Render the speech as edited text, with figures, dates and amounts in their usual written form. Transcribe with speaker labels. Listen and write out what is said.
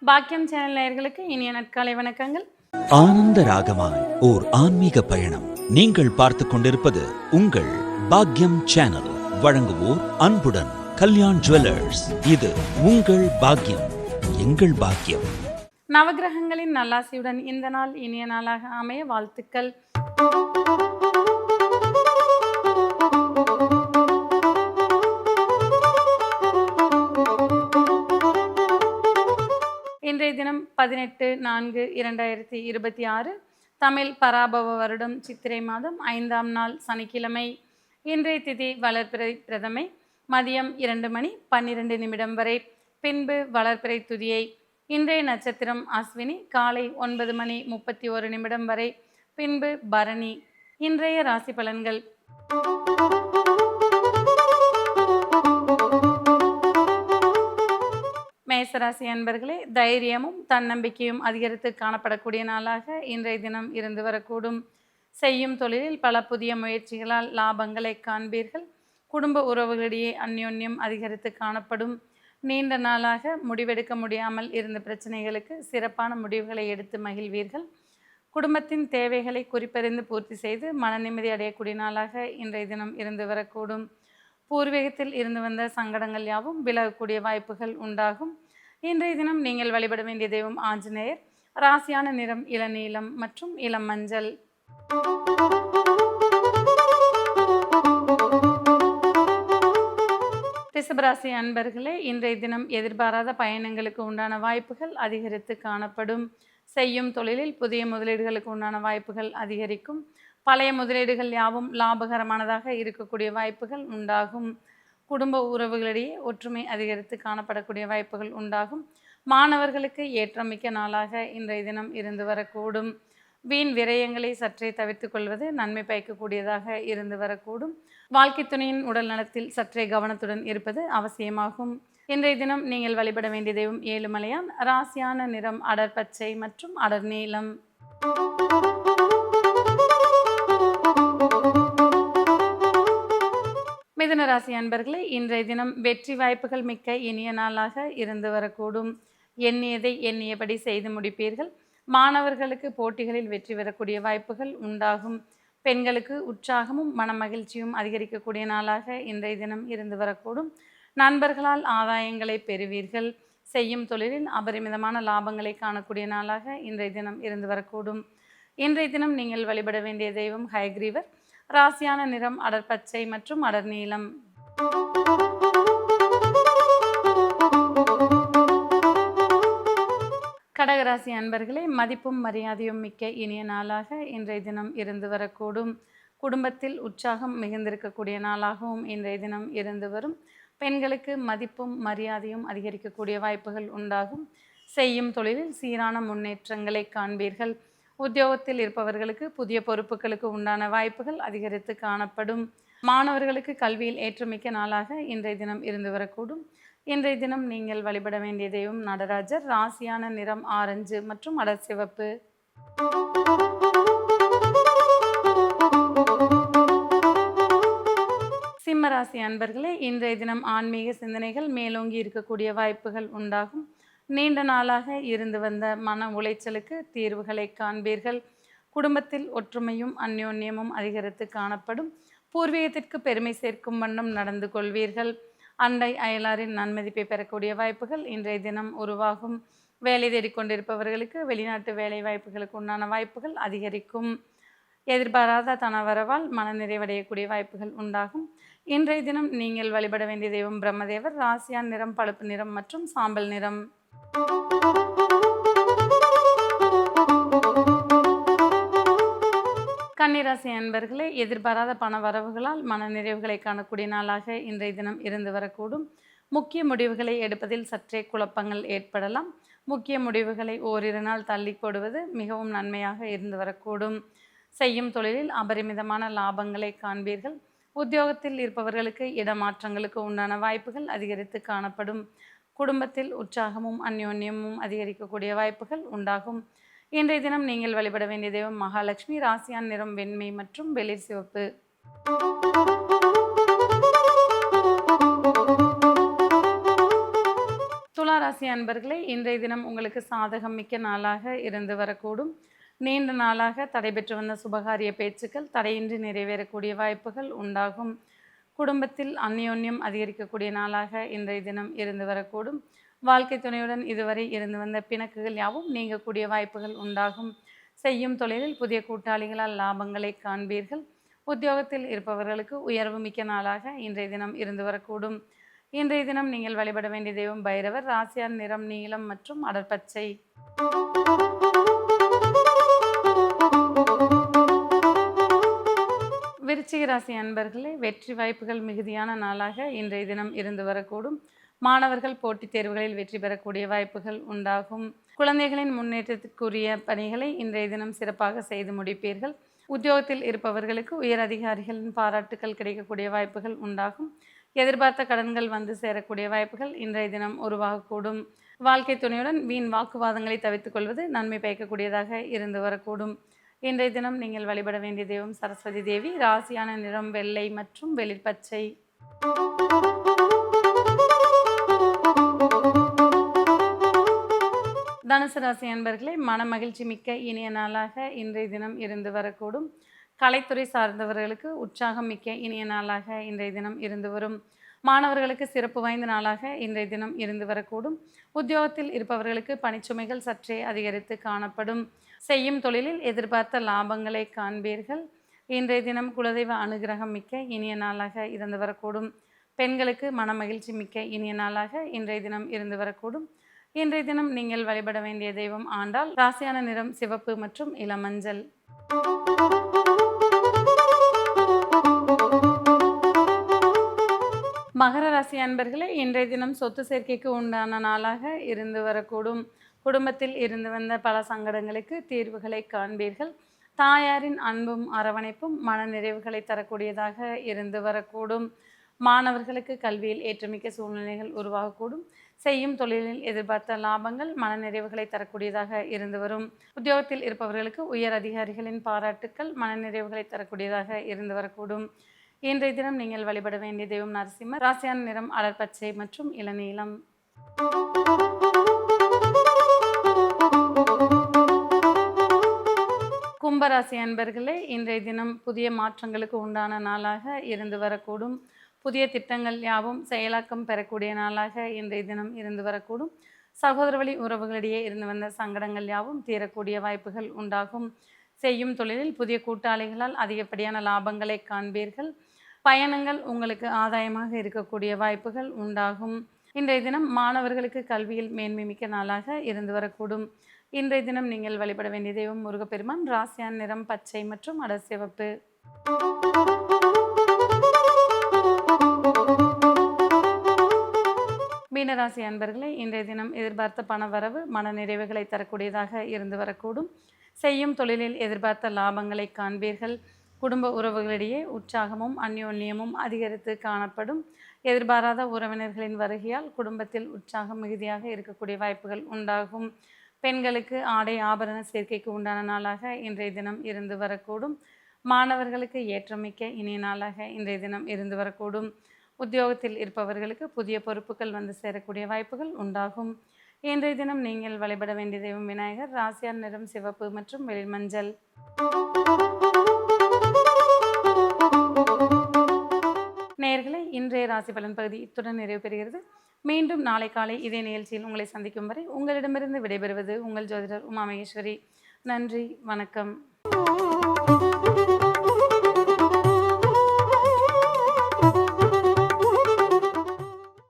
Speaker 1: பாக்கியம் சேனல் நேயர்களுக்கு இனிய நற்காலை வணக்கங்கள்.
Speaker 2: ஆனந்த ராகமாய் ஓர் ஆன்மீக பயணம். நீங்கள் பார்த்துக் கொண்டிருப்பது உங்கள் பாக்கியம் சேனல். வழங்குவோர் அன்புடன் கல்யாண் ஜுவல்லர்ஸ். இது உங்கள் பாக்கியம், எங்கள் பாக்கியம்.
Speaker 1: நவகிரகங்களின் நல்லாசியுடன் இந்த நாள் இனிய நாளாக அமைய வாழ்த்துக்கள். இன்றைய தினம் 18/4/2026 தமிழ் பராபவ வருடம் சித்திரை மாதம் 5ஆம் நாள் சனிக்கிழமை. இன்றைய திதி வளர்பிறை பிரதமை மதியம் 2:12 வரை, பின்பு வளர்பிறை துதியை. இன்றைய நட்சத்திரம் அஸ்வினி காலை 9:31 வரை, பின்பு பரணி. இன்றைய ராசி பலன்கள். மேசராசி அன்பர்களே, தைரியமும் தன்னம்பிக்கையும் அதிகரித்து காணப்படக்கூடிய நாளாக இன்றைய தினம் இருந்து வரக்கூடும். செய்யும் தொழிலில் பல புதிய முயற்சிகளால் லாபங்களை காண்பீர்கள். குடும்ப உறவுகளிடையே அந்யோன்யம் அதிகரித்து காணப்படும். நீண்ட நாளாக முடிவெடுக்க முடியாமல் இருந்த பிரச்சனைகளுக்கு சிறப்பான முடிவுகளை எடுத்து மகிழ்வீர்கள். குடும்பத்தின் தேவைகளை குறிப்பறிந்து பூர்த்தி செய்து மன நிம்மதி அடையக்கூடிய நாளாக இன்றைய தினம் இருந்து வரக்கூடும். பூர்வீகத்தில் இருந்து வந்த சங்கடங்கள் யாவும் விலகக்கூடிய வாய்ப்புகள் உண்டாகும். இன்றைய தினம் நீங்கள் வழிபட வேண்டிய தெய்வம் ஆஞ்சநேயர். ராசியான நிறம் இளநீலம் மற்றும் இளம் மஞ்சள். ரிஷபராசி அன்பர்களே, இன்றைய தினம் எதிர்பாராத பயணங்களுக்கு உண்டான வாய்ப்புகள் அதிகரித்து காணப்படும். செய்யும் தொழிலில் புதிய முதலீடுகளுக்கு உண்டான வாய்ப்புகள் அதிகரிக்கும். பழைய முதலீடுகள் யாவும் லாபகரமானதாக இருக்கக்கூடிய வாய்ப்புகள் உண்டாகும். குடும்ப உறவுகளிடையே ஒற்றுமை அதிகரித்து காணப்படக்கூடிய வாய்ப்புகள் உண்டாகும். மாணவர்களுக்கு ஏற்றமிக்க நாளாக இன்றைய தினம் இருந்து வரக்கூடும். வீண் விரயங்களை சற்றே தவிர்த்து கொள்வது நன்மை பயக்கக்கூடியதாக இருந்து வரக்கூடும். வாழ்க்கை துணையின் உடல் நலத்தில் சற்றே கவனத்துடன் இருப்பது அவசியமாகும். இன்றைய தினம் நீங்கள் வழிபட வேண்டிய தெய்வம் ஏழுமலையான். ராசியான நிறம் அடர் பச்சை மற்றும் அடர் நீலம். மிதுன ராசி அன்பர்களே, இன்றைய தினம் வெற்றி வாய்ப்புகள் மிக்க இனிய நாளாக இருந்து வரக்கூடும். எண்ணியதை எண்ணியபடி செய்து முடிப்பீர்கள். மாணவர்களுக்கு போட்டிகளில் வெற்றி பெறக்கூடிய வாய்ப்புகள் உண்டாகும். பெண்களுக்கு உற்சாகமும் மன மகிழ்ச்சியும் அதிகரிக்கக்கூடிய நாளாக இன்றைய தினம் இருந்து வரக்கூடும். நண்பர்களால் ஆதாயங்களை பெறுவீர்கள். செய்யும் தொழிலில் அபரிமிதமான லாபங்களை காணக்கூடிய நாளாக இன்றைய தினம் இருந்து வரக்கூடும். இன்றைய தினம் நீங்கள் வழிபட வேண்டிய தெய்வம் ஹயக்ரீவர். ராசியான நிறம் அடர் பச்சை மற்றும் அடர் நீலம். கடகராசி அன்பர்களே, மதிப்பும் மரியாதையும் மிக்க இனிய நாளாக இன்றைய தினம் இருந்து வரக்கூடும். குடும்பத்தில் உற்சாகம் மிகுந்திருக்கக்கூடிய நாளாகவும் இன்றைய தினம் இருந்து வரும். பெண்களுக்கு மதிப்பும் மரியாதையும் அதிகரிக்கக்கூடிய வாய்ப்புகள் உண்டாகும். செய்யும் தொழிலில் சீரான முன்னேற்றங்களை காண்பீர்கள். உத்தியோகத்தில் இருப்பவர்களுக்கு புதிய பொறுப்புகளுக்கு உண்டான வாய்ப்புகள் அதிகரித்து காணப்படும். மாணவர்களுக்கு கல்வியில் ஏற்றமிக்க நாளாக இன்றைய தினம் இருந்து வரக்கூடும். இன்றைய தினம் நீங்கள் வழிபட வேண்டிய தெய்வம் நடராஜர். ராசியான நிறம் ஆரஞ்சு மற்றும் அடர் சிவப்பு. சிம்மராசி அன்பர்களே, இன்றைய தினம் ஆன்மீக சிந்தனைகள் மேலோங்கி இருக்கக்கூடிய வாய்ப்புகள் உண்டாகும். நீண்ட நாளாக இருந்து வந்த மன உளைச்சலுக்கு தீர்வுகளை காண்பீர்கள். குடும்பத்தில் ஒற்றுமையும் அந்யோன்யமும் அதிகரித்து காணப்படும். பூர்வீகத்திற்கு பெருமை சேர்க்கும் வண்ணம் நடந்து கொள்வீர்கள். அண்டை அயலாரின் நன்மதிப்பை பெறக்கூடிய வாய்ப்புகள் இன்றைய தினம் உருவாகும். வேலை தேடிக்கொண்டிருப்பவர்களுக்கு வெளிநாட்டு வேலை வாய்ப்புகளுக்கு உண்டான வாய்ப்புகள் அதிகரிக்கும். எதிர்பாராத தனவரவால் மன நிறைவடையக்கூடிய வாய்ப்புகள் உண்டாகும். இன்றைய தினம் நீங்கள் வழிபட வேண்டிய தெய்வம் பிரம்மதேவர். ராசியான் நிறம் பழுப்பு நிறம் மற்றும் சாம்பல் நிறம். கன்னிராசி அன்பர்களே, எதிர்பாராத பண வரவுகளால் மன நிறைவுகளை காணக்கூடிய நாளாக இன்றைய தினம் இருந்து வரக்கூடும். முக்கிய முடிவுகளை எடுப்பதில் சற்றே குழப்பங்கள் ஏற்படலாம். முக்கிய முடிவுகளை ஓரிரு நாள் தள்ளி போடுவது மிகவும் நன்மையாக இருந்து வரக்கூடும். செய்யும் தொழிலில் அபரிமிதமான லாபங்களை காண்பீர்கள். உத்தியோகத்தில் இருப்பவர்களுக்கு இடமாற்றங்களுக்கு உண்டான வாய்ப்புகள் அதிகரித்து காணப்படும். குடும்பத்தில் உற்சாகமும் அந்யோன்யமும் அதிகரிக்கக்கூடிய வாய்ப்புகள் உண்டாகும். இன்றைய தினம் நீங்கள் வழிபட வேண்டிய தெய்வம் மகாலட்சுமி. ராசியான் நிறம் வெண்மை மற்றும் வெளிர் சிவப்பு. துலா ராசி அன்பர்களே, இன்றைய தினம் உங்களுக்கு சாதகம் மிக்க நாளாக இருந்து வரக்கூடும். நீண்ட நாளாக தடைபெற்று வந்த சுபகாரிய பேச்சுக்கள் தடையின்றி நிறைவேறக்கூடிய வாய்ப்புகள் உண்டாகும். குடும்பத்தில் அந்யோன்யம் அதிகரிக்கக்கூடிய நாளாக இன்றைய தினம் இருந்து வரக்கூடும். வாழ்க்கை துணையுடன் இதுவரை இருந்து வந்த பிணக்குகள் யாவும் நீங்கக்கூடிய வாய்ப்புகள் உண்டாகும். செய்யும் தொழிலில் புதிய கூட்டாளிகளால் லாபங்களை காண்பீர்கள். உத்தியோகத்தில் இருப்பவர்களுக்கு உயர்வு மிக்க நாளாக இன்றைய தினம் இருந்து வரக்கூடும். இன்றைய தினம் நீங்கள் வழிபட வேண்டிய தெய்வம் பைரவர். ராசியான் நிறம் நீலம் மற்றும் அடர்பச்சை. விருச்சிக ராசி அன்பர்களே, வெற்றி வாய்ப்புகள் மிகுதியான நாளாக இன்றைய தினம் இருந்து வரக்கூடும். மாணவர்கள் போட்டித் தேர்வுகளில் வெற்றி பெறக்கூடிய வாய்ப்புகள் உண்டாகும். குழந்தைகளின் முன்னேற்றத்திற்குரிய பணிகளை இன்றைய தினம் சிறப்பாக செய்து முடிப்பீர்கள். உத்தியோகத்தில் இருப்பவர்களுக்கு உயர் அதிகாரிகளின் பாராட்டுக்கள் கிடைக்கக்கூடிய வாய்ப்புகள் உண்டாகும். எதிர்பார்த்த கடன்கள் வந்து சேரக்கூடிய வாய்ப்புகள் இன்றைய தினம் உருவாகக்கூடும். வாழ்க்கை துணையுடன் வீண் வாக்குவாதங்களை தவிர்த்துக் கொள்வது நன்மை பயக்கக்கூடியதாக இருந்து வரக்கூடும். இன்றைய தினம் நீங்கள் வழிபட வேண்டிய தெய்வம் சரஸ்வதி தேவி. ராசியான நிறம் வெள்ளை மற்றும் வெளிர்பச்சை. தனுசு ராசி அன்பர்களே, மன மகிழ்ச்சி மிக்க இனிய நாளாக இன்றைய தினம் இருந்து வரக்கூடும். கலைத்துறை சார்ந்தவர்களுக்கு உற்சாகம் மிக்க இனிய நாளாக இன்றைய தினம் இருந்து வரும். மாணவர்களுக்கு சிறப்பு வாய்ந்த நாளாக இன்றைய தினம் இருந்து வரக்கூடும். உத்தியோகத்தில் இருப்பவர்களுக்கு பணிச்சுமைகள் சற்றே அதிகரித்து காணப்படும். செய்யும் தொழிலில் எதிர்பார்த்த லாபங்களை காண்பீர்கள். இன்றைய தினம் குலதெய்வ அனுகிரகம் மிக்க இனிய நாளாக இருந்து வரக்கூடும். பெண்களுக்கு மன மகிழ்ச்சி மிக்க இனிய நாளாக இன்றைய தினம் இருந்து வரக்கூடும். இன்றைய தினம் நீங்கள் வழிபட வேண்டிய தெய்வம் ஆண்டாள். ராசியான நிறம் சிவப்பு மற்றும் இளமஞ்சள். மகர ராசி அன்பர்களே, இன்றைய தினம் சொத்து சேர்க்கைக்கு உண்டான நாளாக இருந்து வரக்கூடும். குடும்பத்தில் இருந்து வந்த பல சங்கடங்களுக்கு தீர்வுகளை காண்பீர்கள். தாயாரின் அன்பும் அரவணைப்பும் மன நிறைவுகளை தரக்கூடியதாக இருந்து வரக்கூடும். மாணவர்களுக்கு கல்வியில் ஏற்றமிக்க சூழ்நிலைகள் உருவாகக்கூடும். செய்யும் தொழிலில் எதிர்பார்த்த லாபங்கள் மன நிறைவுகளை தரக்கூடியதாக இருந்து வரும். உத்தியோகத்தில் இருப்பவர்களுக்கு உயர் அதிகாரிகளின் பாராட்டுக்கள் மன நிறைவுகளை தரக்கூடியதாக இருந்து வரக்கூடும். இன்றைய தினம் நீங்கள் வழிபட வேண்டிய தெய்வம் நரசிம்மர். ராசியான நிறம் அடர்பச்சை மற்றும் இளநீலம். கும்பராசி அன்பர்களே, இன்றைய தினம் புதிய மாற்றங்களுக்கு உண்டான நாளாக இருந்து வரக்கூடும். புதிய திட்டங்கள் யாவும் செயலாக்கம் பெறக்கூடிய நாளாக இன்றைய தினம் இருந்து வரக்கூடும். சகோதர வழி உறவுகளிடையே இருந்து வந்த சங்கடங்கள் யாவும் தீரக்கூடிய வாய்ப்புகள் உண்டாகும். செய்யும் தொழிலில் புதிய கூட்டாளிகளால் அதிகப்படியான லாபங்களை காண்பீர்கள். பயணங்கள் உங்களுக்கு ஆதாயமாக இருக்கக்கூடிய வாய்ப்புகள் உண்டாகும். இன்றைய தினம் மாணவர்களுக்கு கல்வியில் மேன்மை மிக்க நாளாக இருந்து வரக்கூடும். இன்றைய தினம் நீங்கள் வழிபட வேண்டிய தெய்வம் முருகப்பெருமான். ராசியான் நிறம் பச்சை மற்றும் அடர் சிவப்பு. மீனராசி அன்பர்களே, இன்றைய தினம் எதிர்பார்த்த பண வரவு மன நிறைவுகளை தரக்கூடியதாக இருந்து வரக்கூடும். செய்யும் தொழிலில் எதிர்பார்த்த லாபங்களை காண்பீர்கள். குடும்ப உறவுகளிடையே உற்சாகமும் அந்யோன்யமும் அதிகரித்து காணப்படும். எதிர்பாராத உறவினர்களின் வருகையால் குடும்பத்தில் உற்சாகம் மிகுதியாக இருக்கக்கூடிய வாய்ப்புகள் உண்டாகும். பெண்களுக்கு ஆடை ஆபரண சேர்க்கைக்கு உண்டான நாளாக இன்றைய தினம் இருந்து வரக்கூடும். மாணவர்களுக்கு ஏற்றமிக்க இனிய நாளாக இன்றைய தினம் இருந்து வரக்கூடும். உத்தியோகத்தில் இருப்பவர்களுக்கு புதிய பொறுப்புகள் வந்து சேரக்கூடிய வாய்ப்புகள் உண்டாகும். இன்றைய தினம் நீங்கள் வழிபட வேண்டிய தெய்வம் விநாயகர். ராசியார் நிறம் சிவப்பு மற்றும் வெளிர்மஞ்சள். நேயர்களே, இன்றைய ராசி பலன் பகுதி இத்துடன் நிறைவு பெறுகிறது. மீண்டும் நாளை காலை இதே நிகழ்ச்சியில் உங்களை சந்திக்கும் வரை உங்களிடமிருந்து விடைபெறுவது உங்கள் ஜோதிடர் உமா மகேஸ்வரி. நன்றி, வணக்கம்.